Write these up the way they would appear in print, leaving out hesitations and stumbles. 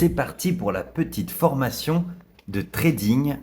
c'est parti pour la petite formation de trading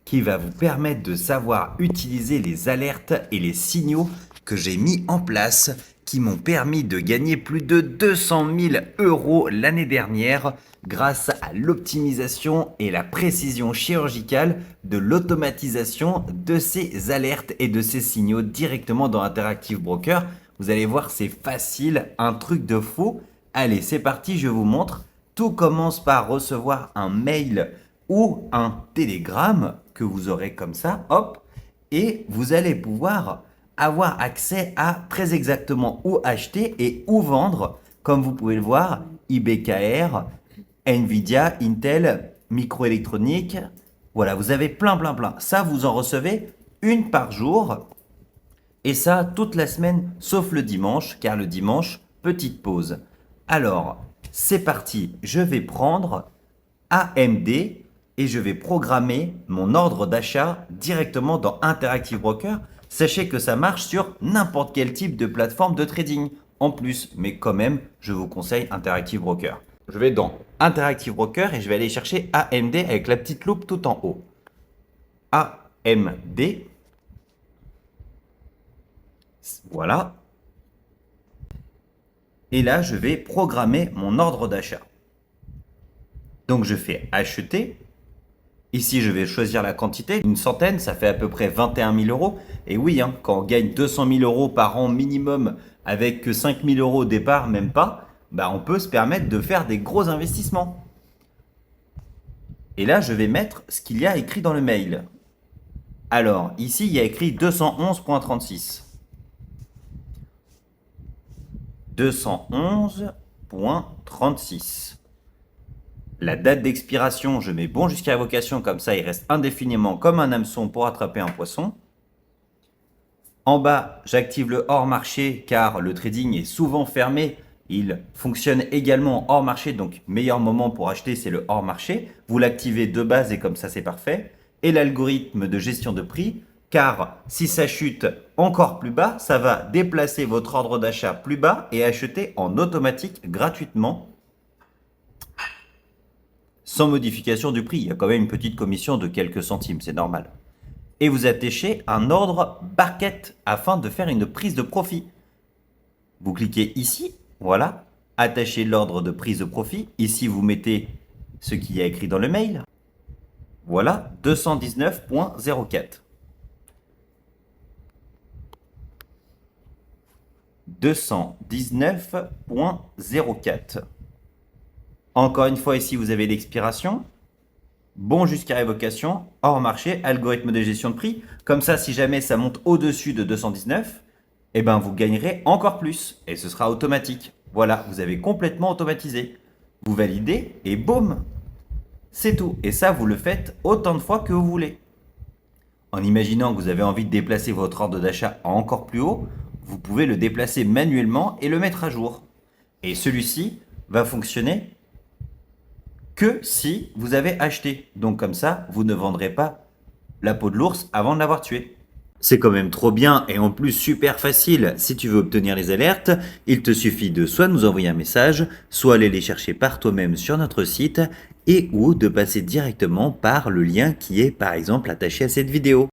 qui va vous permettre de savoir utiliser les alertes et les signaux que j'ai mis en place qui m'ont permis de gagner plus de 200 000 € l'année dernière grâce à l'optimisation et la précision chirurgicale de l'automatisation de ces alertes et de ces signaux directement dans Interactive Broker. Vous allez voir, c'est facile, un truc de fou. Allez, c'est parti, je vous montre. Tout commence par recevoir un mail ou un télégramme que vous aurez comme ça, hop, et vous allez pouvoir avoir accès à très exactement où acheter et où vendre, comme vous pouvez le voir, IBKR, Nvidia, Intel, microélectronique, voilà, vous avez plein. Ça, vous en recevez une par jour, et ça toute la semaine, sauf le dimanche, car le dimanche, petite pause. Alors, c'est parti, je vais prendre AMD et je vais programmer mon ordre d'achat directement dans Interactive Broker. Sachez que ça marche sur n'importe quel type de plateforme de trading en plus, mais quand même, je vous conseille Interactive Broker. Je vais dans Interactive Broker et je vais aller chercher AMD avec la petite loupe tout en haut. AMD. Voilà. Et là, je vais programmer mon ordre d'achat. Donc, je fais acheter. Ici, je vais choisir la quantité. Une centaine, ça fait à peu près 21 000 €. Et oui, hein, quand on gagne 200 000 € par an minimum avec que 5 000 € au départ, même pas, bah on peut se permettre de faire des gros investissements. Et là, je vais mettre ce qu'il y a écrit dans le mail. Alors, ici, il y a écrit 211.36. 211.36. La date d'expiration, je mets bon jusqu'à vocation, comme ça il reste indéfiniment comme un hameçon pour attraper un poisson. En bas, j'active le hors marché car le trading est souvent fermé. Il fonctionne également hors marché, donc meilleur moment pour acheter, c'est le hors marché. Vous l'activez de base et comme ça c'est parfait. Et l'algorithme de gestion de prix, car si ça chute encore plus bas, ça va déplacer votre ordre d'achat plus bas et acheter en automatique gratuitement sans modification du prix. Il y a quand même une petite commission de quelques centimes, c'est normal. Et vous attachez un ordre barquette afin de faire une prise de profit. Vous cliquez ici, voilà, attachez l'ordre de prise de profit. Ici, vous mettez ce qu'il y a écrit dans le mail. Voilà, 219.04. 219.04. Encore une fois, ici, vous avez l'expiration. Bon jusqu'à révocation, hors marché, algorithme de gestion de prix. Comme ça, si jamais ça monte au-dessus de 219, eh ben, vous gagnerez encore plus. Et ce sera automatique. Voilà, vous avez complètement automatisé. Vous validez et boum, c'est tout. Et ça, vous le faites autant de fois que vous voulez. En imaginant que vous avez envie de déplacer votre ordre d'achat encore plus haut, vous pouvez le déplacer manuellement et le mettre à jour. Et celui-ci va fonctionner que si vous avez acheté. Donc comme ça, vous ne vendrez pas la peau de l'ours avant de l'avoir tué. C'est quand même trop bien et en plus super facile. Si tu veux obtenir les alertes, il te suffit de soit nous envoyer un message, soit aller les chercher par toi-même sur notre site et ou de passer directement par le lien qui est par exemple attaché à cette vidéo.